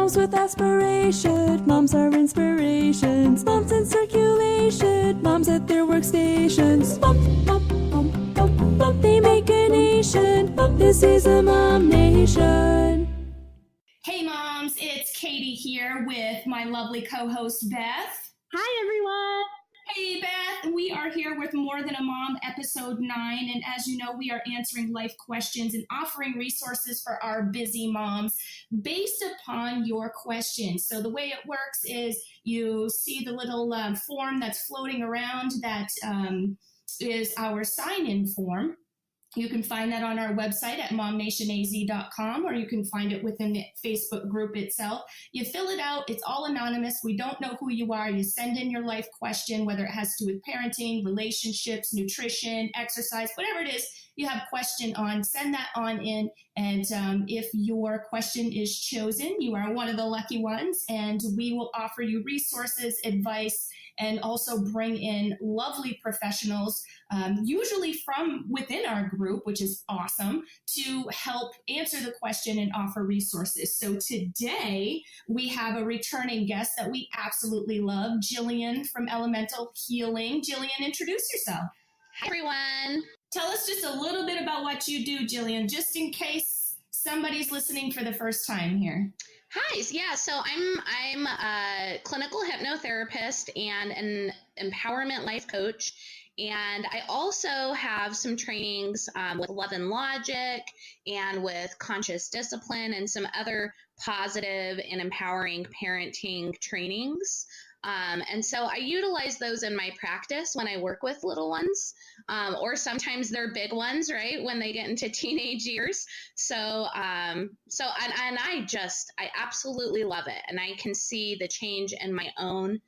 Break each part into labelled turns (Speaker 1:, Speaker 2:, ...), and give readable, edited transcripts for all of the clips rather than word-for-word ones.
Speaker 1: Moms with aspiration, moms are inspirations, moms in circulation, moms at their workstations. Mom, they make a nation. This is a Mom Nation.
Speaker 2: Hey moms, it's Katie here with my lovely co-host Beth.
Speaker 3: Hi everyone.
Speaker 2: Hey Beth, we are here with More Than a Mom, episode 9, and as you know, we are answering life questions and offering resources for our busy moms based upon your questions. So the way it works is you see the little form that's floating around that is our sign-in form. You can find that on our website at MOMnationAZ.com, or you can find it within the Facebook group itself. You fill it out. It's all anonymous. We don't know who you are. You send in your life question, whether it has to do with parenting, relationships, nutrition, exercise, whatever it is you have a question on, send that on in. And if your question is chosen, you are one of the lucky ones, and we will offer you resources, advice, and also bring in lovely professionals, usually from within our group, which is awesome, to help answer the question and offer resources. So today we have a returning guest that we absolutely love, Jillian from Elemental Healing. Jillian, introduce yourself.
Speaker 3: Hi everyone.
Speaker 2: Tell us just a little bit about what you do, Jillian, just in case somebody's listening for the first time here.
Speaker 3: Hi. Yeah. So I'm a clinical hypnotherapist and an empowerment life coach. And I also have some trainings with Love and Logic and with Conscious Discipline and some other positive and empowering parenting trainings. And so I utilize those in my practice when I work with little ones, or sometimes they're big ones, right? When they get into teenage years. So I absolutely love it. And I can see the change in my own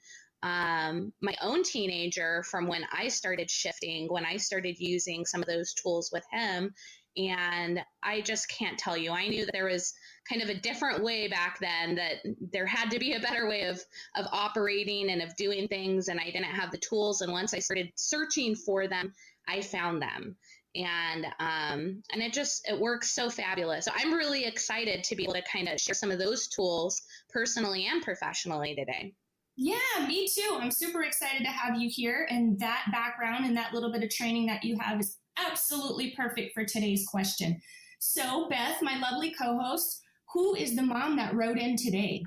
Speaker 3: teenager from when I started shifting, when I started using some of those tools with him. And I just can't tell you, I knew that there was kind of a different way back then, that there had to be a better way of operating and of doing things. And I didn't have the tools. And once I started searching for them, I found them. And it works so fabulous. So I'm really excited to be able to kind of share some of those tools personally and professionally today.
Speaker 2: Yeah, me too. I'm super excited to have you here, and that background and that little bit of training that you have is absolutely perfect for today's question. So, Beth, my lovely co-host, who is the mom that wrote in today?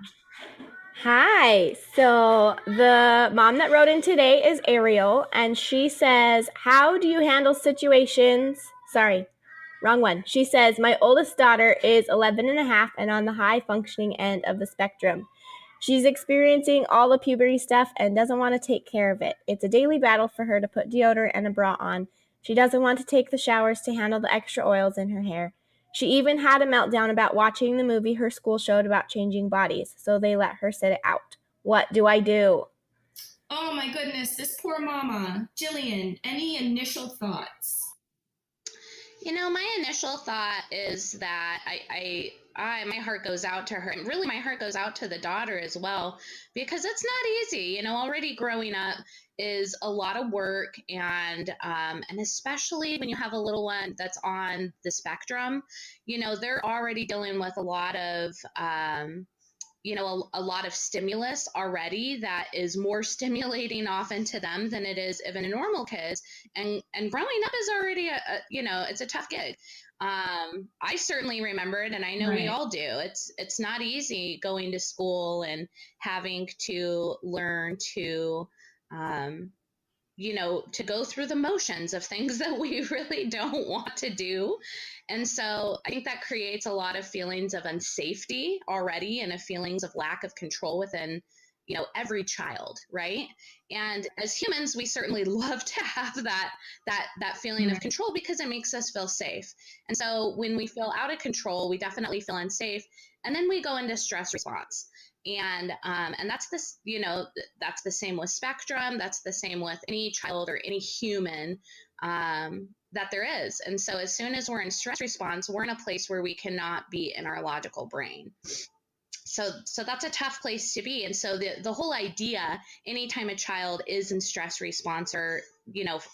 Speaker 4: Hi. So the mom that wrote in today is Ariel, and she says, how do you handle situations? Sorry, wrong one. She says, my oldest daughter is 11 and a half and on the high functioning end of the spectrum. She's experiencing all the puberty stuff and doesn't want to take care of it. It's a daily battle for her to put deodorant and a bra on. She doesn't want to take the showers to handle the extra oils in her hair. She even had a meltdown about watching the movie her school showed about changing bodies, so they let her sit it out. What do I do?
Speaker 2: Oh my goodness, this poor mama. Jillian, any initial thoughts?
Speaker 3: My initial thought is that my heart goes out to her, and really my heart goes out to the daughter as well, because it's not easy. Already growing up is a lot of work, and especially when you have a little one that's on the spectrum, they're already dealing with a lot of a lot of stimulus already that is more stimulating often to them than it is even a normal kid. And growing up is already it's a tough gig. I certainly remember it, and I know we all do. It's not easy going to school and having to learn to, to go through the motions of things that we really don't want to do. And so I think that creates a lot of feelings of unsafety already, and of feelings of lack of control within, every child, right? And as humans, we certainly love to have that feeling of control, because it makes us feel safe. And so when we feel out of control, we definitely feel unsafe, and then we go into stress response. And that's this, that's the same with spectrum. That's the same with any child or any human that there is. And so as soon as we're in stress response, we're in a place where we cannot be in our logical brain. So that's a tough place to be. And so the whole idea, anytime a child is in stress response, or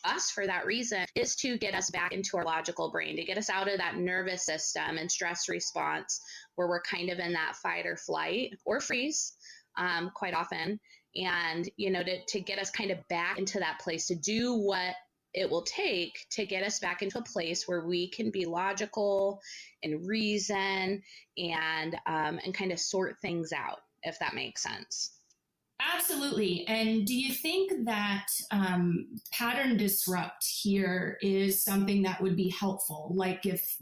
Speaker 3: us for that reason, is to get us back into our logical brain, to get us out of that nervous system and stress response where we're kind of in that fight or flight or freeze quite often, and to get us kind of back into that place, to do what it will take to get us back into a place where we can be logical and reason and kind of sort things out, if that makes sense.
Speaker 2: Absolutely. And do you think that pattern disrupt here is something that would be helpful? Like if,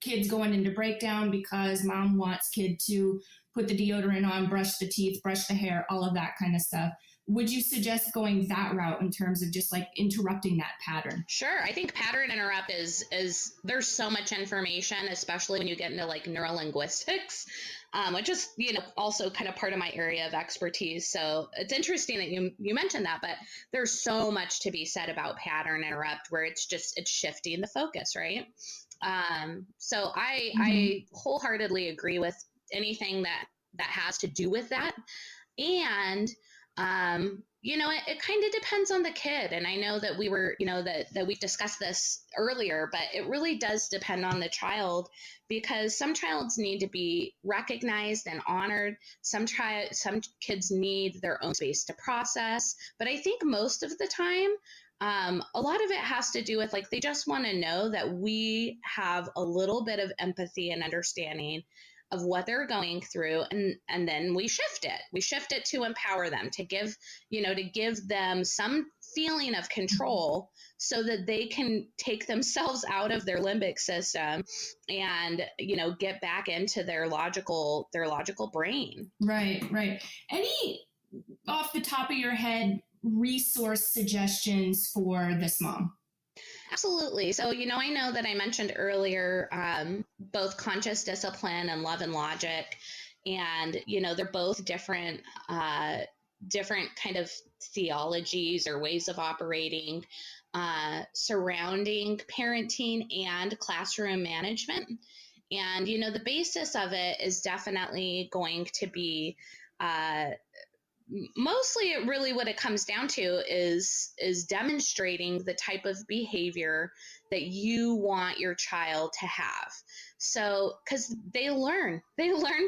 Speaker 2: kids going into breakdown because mom wants kid to put the deodorant on, brush the teeth, brush the hair, all of that kind of stuff. Would you suggest going that route in terms of just like interrupting that pattern?
Speaker 3: Sure. I think pattern interrupt is there's so much information, especially when you get into like neurolinguistics, which is, also kind of part of my area of expertise. So it's interesting that you mentioned that, but there's so much to be said about pattern interrupt, where it's shifting the focus, right? So I wholeheartedly agree with anything that has to do with that. And it kind of depends on the kid. And I know that we were, that we've discussed this earlier, but it really does depend on the child, because some childs need to be recognized and honored. Some kids need their own space to process. But I think most of the time, a lot of it has to do with like, they just want to know that we have a little bit of empathy and understanding of what they're going through, and then we shift it to empower them, to give them some feeling of control so that they can take themselves out of their limbic system and get back into their logical brain.
Speaker 2: Right. Any off the top of your head resource suggestions for this mom?
Speaker 3: Absolutely. So, I know that I mentioned earlier, both conscious discipline and love and logic, and, they're both different kind of theologies or ways of operating, surrounding parenting and classroom management. And, the basis of it is definitely going to be, mostly what it comes down to is demonstrating the type of behavior that you want your child to have. So, because they learn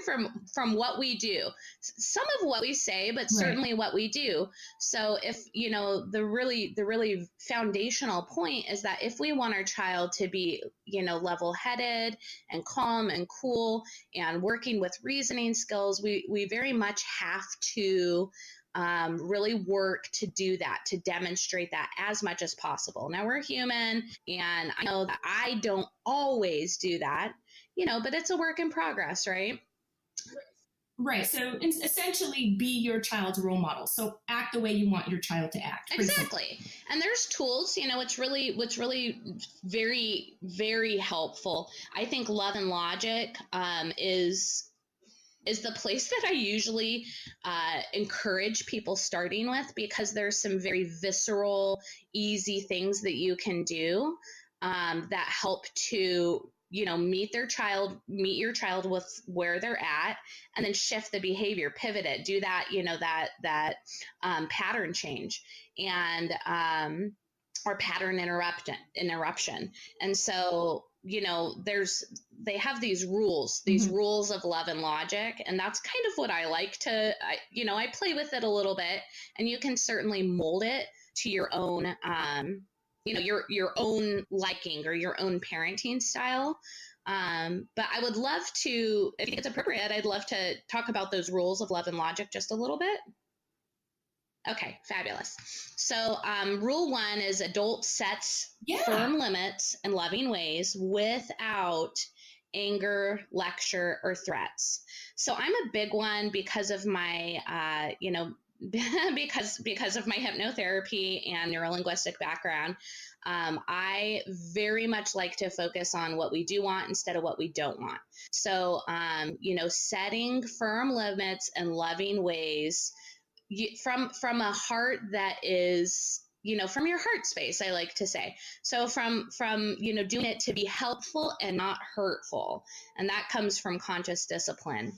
Speaker 3: from what we do, some of what we say, but certainly what we do. So if, the really foundational point is that if we want our child to be, level-headed and calm and cool and working with reasoning skills, we very much have to really work to do that, to demonstrate that as much as possible. Now, we're human, and I know that I don't always do that, but it's a work in progress, right?
Speaker 2: Right. So essentially be your child's role model. So act the way you want your child to act.
Speaker 3: Exactly. And there's tools, what's really very, very helpful. I think love and logic is the place that I usually encourage people starting with, because there's some very visceral, easy things that you can do that help to, meet your child with where they're at, and then shift the behavior, pivot it, do that, that pattern change, and or pattern interruption. And so, they have these rules of love and logic. And that's kind of what I like to, I play with it a little bit, and you can certainly mold it to your own, your own liking or your own parenting style. But I would love to, if it's appropriate, I'd love to talk about those rules of love and logic just a little bit. Okay, fabulous. So rule 1 is adult sets firm limits in loving ways without anger, lecture, or threats. So I'm a big one because of my, because of my hypnotherapy and neurolinguistic background. I very much like to focus on what we do want instead of what we don't want. So, setting firm limits and loving ways from a heart that is from your heart space, I like to say. So from doing it to be helpful and not hurtful. And that comes from conscious discipline.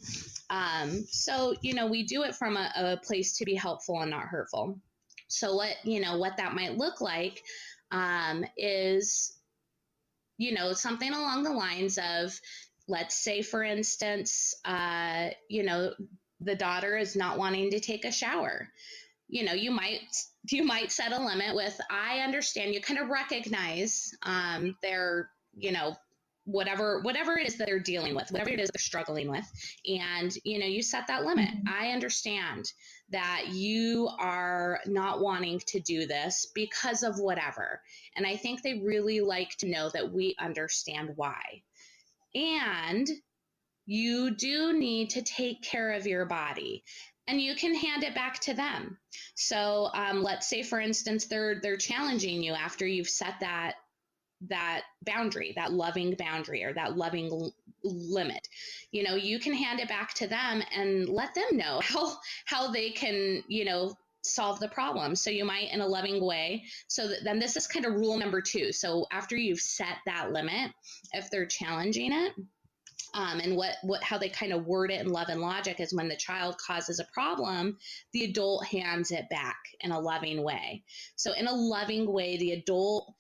Speaker 3: So, we do it from a place to be helpful and not hurtful. So what that might look like is, something along the lines of, let's say, for instance, the daughter is not wanting to take a shower. You might set a limit with, I understand, you kind of recognize their, whatever it is that they're dealing with, whatever it is they're struggling with. And, you set that limit. I understand that you are not wanting to do this because of whatever. And I think they really like to know that we understand why. And you do need to take care of your body, and you can hand it back to them. So let's say, for instance, they're challenging you after you've set that boundary, that loving boundary, or that loving limit. You can hand it back to them and let them know how they can, solve the problem. So you might, in a loving way. So then this is kind of rule number 2. So after you've set that limit, if they're challenging it, and how they kind of word it in love and logic is, when the child causes a problem, the adult hands it back in a loving way. So in a loving way, the adult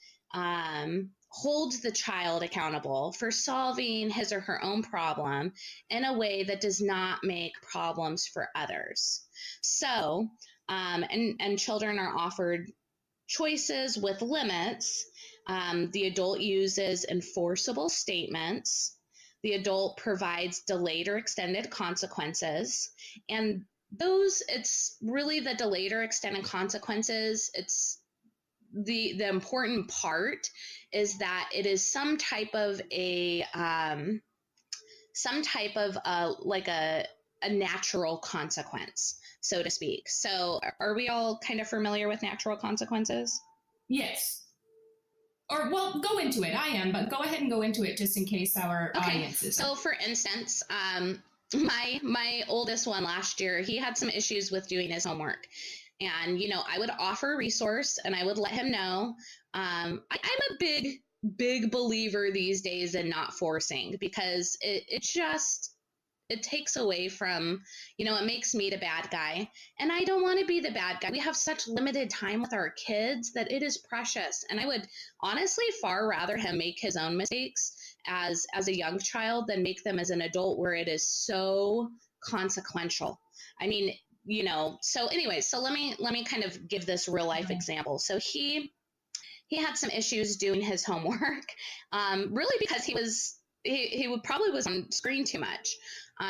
Speaker 3: holds the child accountable for solving his or her own problem in a way that does not make problems for others. So, and children are offered choices with limits. The adult uses enforceable statements. The adult provides delayed or extended consequences. And it's really the delayed or extended consequences. It's the important part is that it is some type of a natural consequence, so to speak. So are we all kind of familiar with natural consequences?
Speaker 2: Yes. Or, well, go into it. I am, but go ahead and go into it just in case our audience is.
Speaker 3: So for instance, my oldest one last year, he had some issues with doing his homework. And, I would offer a resource and I would let him know. I'm a big believer these days in not forcing, because it takes away from, it makes me the bad guy, and I don't want to be the bad guy. We have such limited time with our kids that it is precious. And I would honestly far rather him make his own mistakes as a young child than make them as an adult, where it is so consequential. I mean, so anyway, so let me kind of give this real life example. So he had some issues doing his homework, really because he would probably was on screen too much.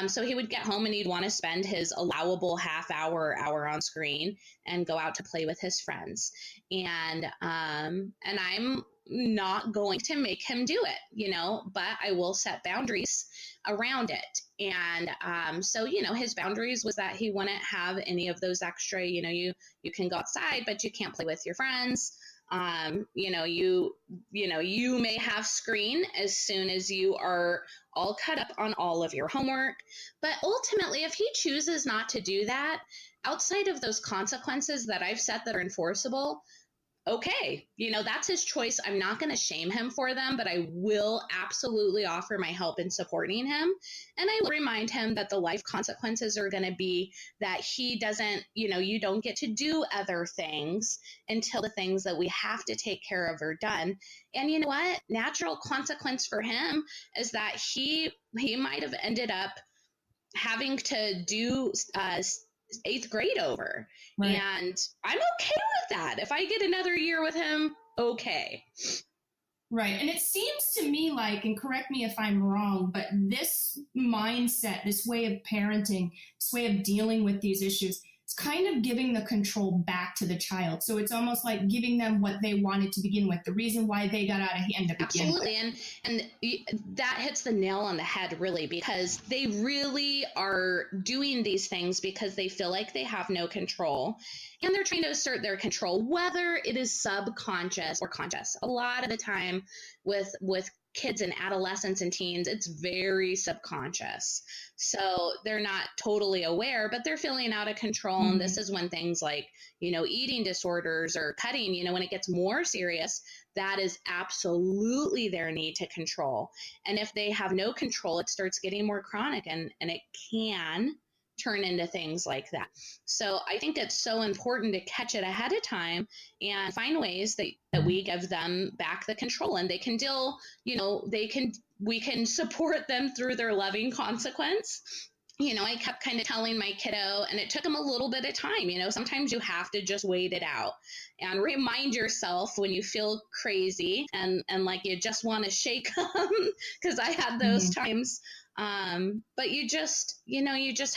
Speaker 3: So he would get home and he'd want to spend his allowable half hour on screen and go out to play with his friends. And I'm not going to make him do it, but I will set boundaries around it. And so, his boundaries was that he wouldn't have any of those extra, you can go outside, but you can't play with your friends. You may have screen as soon as you are all caught up on all of your homework. But ultimately, if he chooses not to do that, outside of those consequences that I've set that are enforceable, okay, that's his choice. I'm not going to shame him for them, but I will absolutely offer my help in supporting him. And I will remind him that the life consequences are going to be that he doesn't, you don't get to do other things until the things that we have to take care of are done. And you know what? Natural consequence for him is that he might have ended up having to do 8th grade over. Right. And I'm okay with that. If I get another year with him, okay.
Speaker 2: Right. And it seems to me like, and correct me if I'm wrong, but this mindset, this way of parenting, this way of dealing with these issues, it's kind of giving the control back to the child. So it's almost like giving them what they wanted to begin with, the reason why they got out of hand to begin with.
Speaker 3: Absolutely. And that hits the nail on the head, really, because they really are doing these things because they feel like they have no control. and they're trying to assert their control, whether it is subconscious or conscious. A lot of the time with kids and adolescents and teens, it's very subconscious. So they're not totally aware, but they're feeling out of control. And this is when things like, eating disorders or cutting, when it gets more serious, that is absolutely their need to control. And if they have no control, it starts getting more chronic, and it can turn into things like that. So I think it's so important to catch it ahead of time and find ways that we give them back the control, and they can deal, we can support them through their loving consequence. I kept kind of telling my kiddo, and it took him a little bit of time. Sometimes you have to just wait it out and remind yourself when you feel crazy and like you just want to shake them, because I had those times. But you just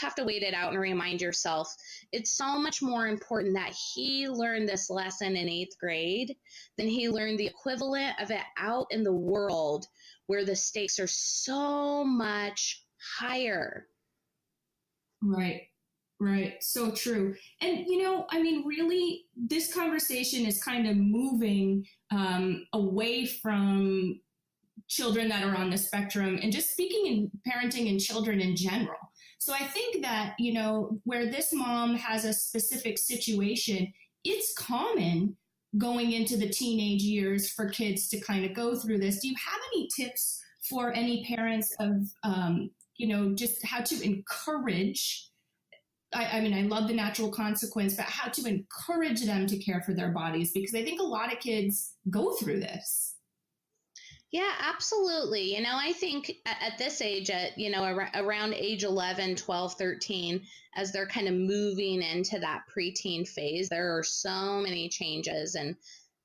Speaker 3: have to wait it out and remind yourself it's so much more important that he learned this lesson in 8th grade than he learned the equivalent of it out in the world, where the stakes are so much higher.
Speaker 2: Right. So true. And, really, this conversation is kind of moving away from children that are on the spectrum and just speaking in parenting and children in general. So I think that, where this mom has a specific situation, it's common going into the teenage years for kids to kind of go through this. Do you have any tips for any parents of, just how to encourage, I love the natural consequence, but how to encourage them to care for their bodies? Because I think a lot of kids go through this.
Speaker 3: Yeah, absolutely. I think at this age, around age 11, 12, 13, as they're kind of moving into that preteen phase, there are so many changes, and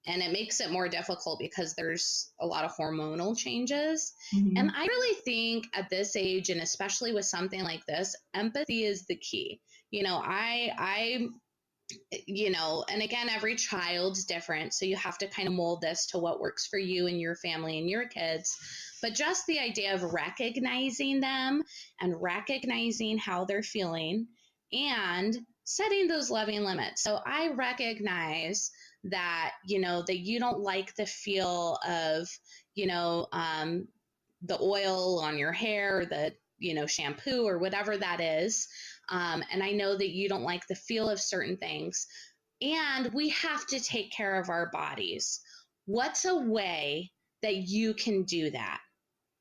Speaker 3: it makes it more difficult because there's a lot of hormonal changes. And I really think at this age, and especially with something like this, empathy is the key. And again, every child's different. So you have to kind of mold this to what works for you and your family and your kids. But just the idea of recognizing them and recognizing how they're feeling and setting those loving limits. So I recognize that, that you don't like the feel of, the oil on your hair, or the, shampoo or whatever that is. And I know that you don't like the feel of certain things, and we have to take care of our bodies. What's a way that you can do that?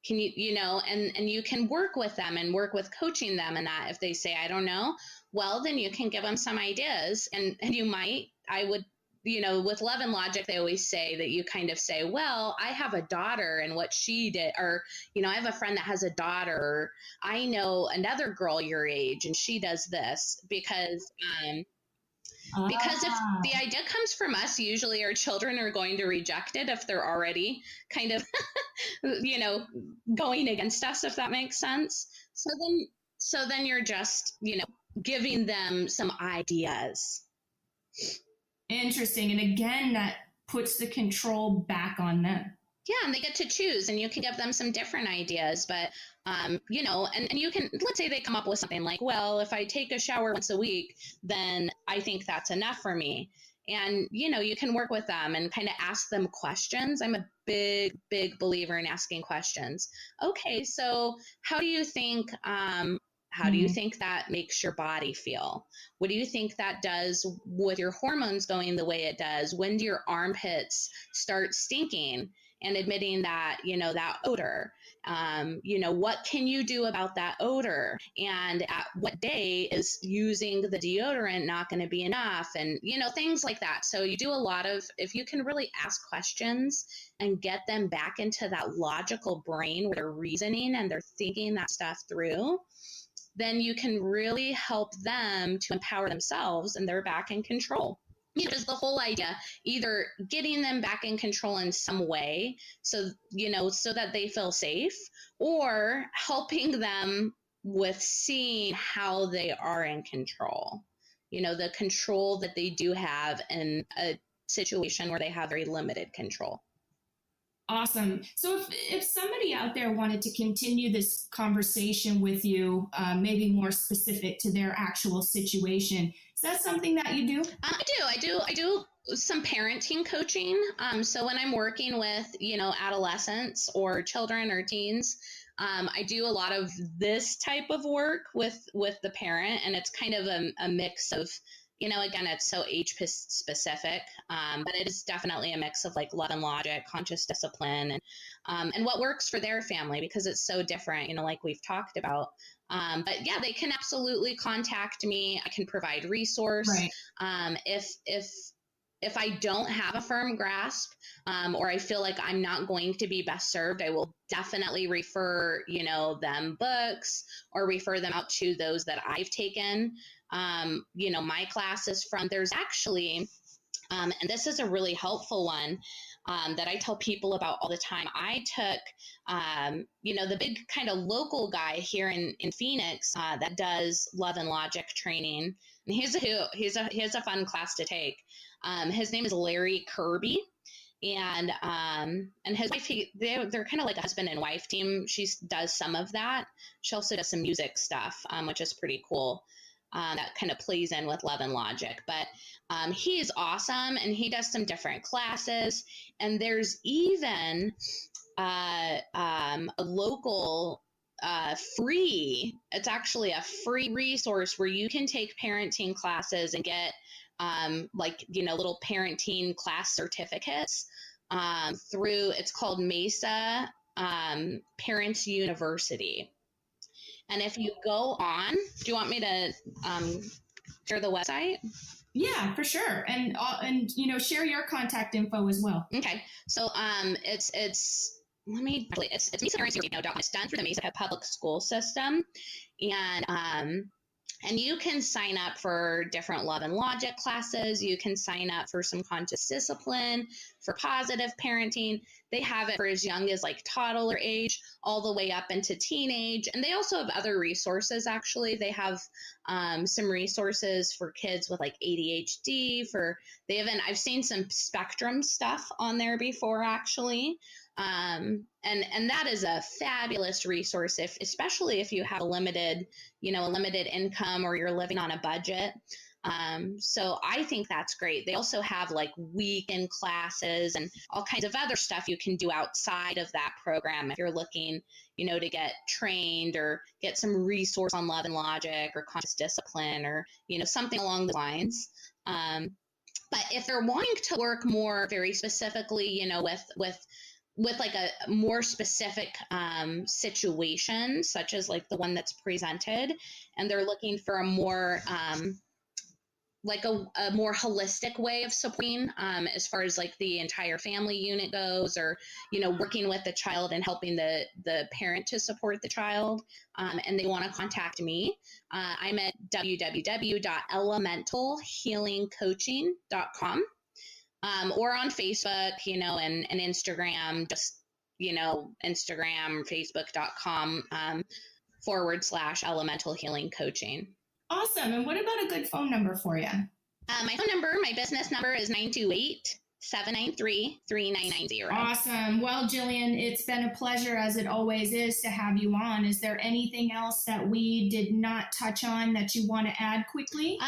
Speaker 3: Can you, and you can work with them and work with coaching them, and that if they say, I don't know, well, then you can give them some ideas, and I would, with love and logic, they always say that you kind of say, well, I have a daughter and what she did, or, I have a friend that has a daughter, or I know another girl your age and she does this, because if the idea comes from us, usually our children are going to reject it if they're already kind of, going against us, if that makes sense. So then you're just, giving them some ideas.
Speaker 2: Interesting. And again, that puts the control back on them.
Speaker 3: Yeah, and they get to choose, and you can give them some different ideas. But, and you can, let's say they come up with something like, well, if I take a shower once a week, then I think that's enough for me. And, you can work with them and kind of ask them questions. I'm a big, big believer in asking questions. Okay, so how do you think that makes your body feel? What do you think that does with your hormones going the way it does? When do your armpits start stinking and admitting that, that odor? What can you do about that odor? And at what day is using the deodorant not going to be enough? And, things like that. So you do a lot of, if you can really ask questions and get them back into that logical brain where they're reasoning and they're thinking that stuff through, then you can really help them to empower themselves, and they're back in control. Just the whole idea, either getting them back in control in some way, so that they feel safe, or helping them with seeing how they are in control, the control that they do have in a situation where they have very limited control.
Speaker 2: Awesome. So if somebody out there wanted to continue this conversation with you, maybe more specific to their actual situation, is that something that you do?
Speaker 3: I do some parenting coaching. So when I'm working with, adolescents or children or teens, I do a lot of this type of work with the parent, and it's kind of a mix of, again, it's so age specific, but it is definitely a mix of like love and logic, conscious discipline, and what works for their family, because it's so different, like we've talked about. But yeah, they can absolutely contact me. I can provide resource.
Speaker 2: Right.
Speaker 3: If I don't have a firm grasp, or I feel like I'm not going to be best served, I will definitely refer, them books or refer them out to those that I've taken, my classes from. There's actually, and this is a really helpful one, that I tell people about all the time. I took, the big kind of local guy here in Phoenix, that does love and logic training. And he's a fun class to take. His name is Larry Kirby, and his wife, they're kind of like a husband and wife team. She does some of that. She also does some music stuff, which is pretty cool. That kind of plays in with love and logic, but he is awesome, and he does some different classes. And there's even a local free, it's actually a free resource where you can take parenting classes and get little parenting class certificates through, it's called Mesa Parents University. And if you go on, do you want me to share the website?
Speaker 2: Yeah, for sure. And share your contact info as well.
Speaker 3: Okay. So it's Mesa Parents University. It's done through the Mesa public school system. And you can sign up for different love and logic classes. You can sign up for some conscious discipline, for positive parenting. They have it for as young as like toddler age, all the way up into teenage. And they also have other resources, actually. They have some resources for kids with like ADHD. I've seen some spectrum stuff on there before, actually. And that is a fabulous resource, especially if you have a limited income or you're living on a budget. So I think that's great. They also have like weekend classes and all kinds of other stuff you can do outside of that program if you're looking, to get trained or get some resource on love and logic or conscious discipline or, something along the lines. But if they're wanting to work more very specifically, with like a more specific situation, such as like the one that's presented, and they're looking for a more a more holistic way of supporting as far as like the entire family unit goes, or working with the child and helping the parent to support the child, and they want to contact me, I'm at www.elementalhealingcoaching.com. Or on Facebook, and Instagram, just, Instagram, facebook.com /elemental healing coaching.
Speaker 2: Awesome. And what about a good phone number for you?
Speaker 3: My phone number, my business number is 928-793-3990.
Speaker 2: Awesome. Well, Jillian, it's been a pleasure, as it always is, to have you on. Is there anything else that we did not touch on that you want to add quickly?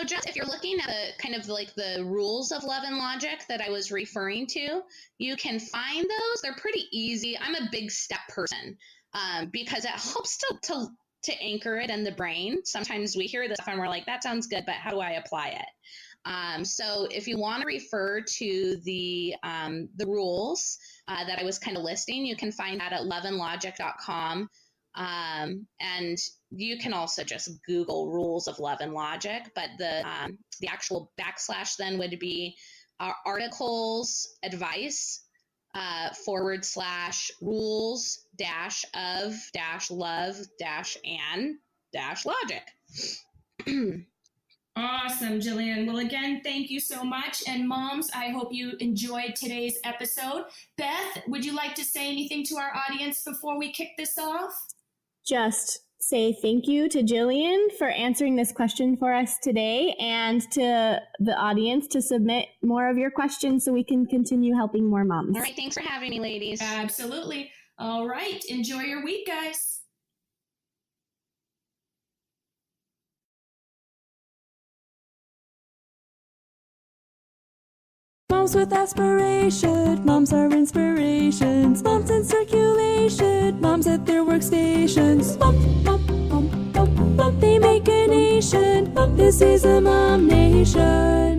Speaker 3: Just if you're looking at kind of like the rules of love and logic that I was referring to, you can find those. They're pretty easy. I'm a big step person because it helps to anchor it in the brain. Sometimes we hear this stuff and we're like, that sounds good, but how do I apply it? So if you want to refer to the rules that I was kind of listing, you can find that at loveandlogic.com. And you can also just Google rules of love and logic, but the actual / then would be articles advice / rules -of -love -and -logic.
Speaker 2: Awesome, Jillian. Well, again, thank you so much. And moms, I hope you enjoyed today's episode. Beth, would you like to say anything to our audience before we kick this off?
Speaker 4: Just say thank you to Jillian for answering this question for us today, and to the audience to submit more of your questions so we can continue helping more moms.
Speaker 3: All right, thanks for having me, ladies.
Speaker 2: Absolutely. All right, enjoy your week, guys.
Speaker 1: Moms with aspiration, moms are inspirations. Moms in circulation, moms at their workstations. Mom, they make a nation. This is a MOMnation.